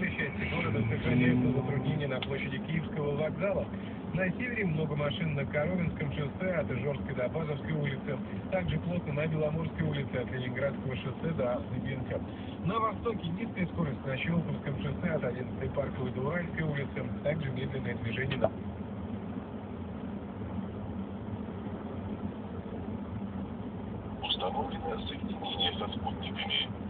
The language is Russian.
центральной части города сохраняются затруднения на площади Киевского вокзала. На севере много машин на Коровинском шоссе от Ижорской до Базовской улицы. Также плотно на Беломорской улице от Ленинградского шоссе до Рыбинска. На востоке низкая скорость на Щелковском шоссе от 11-й Парковой до Уральской улицы. Также медленное движение на... Установлено соединение со спутниками.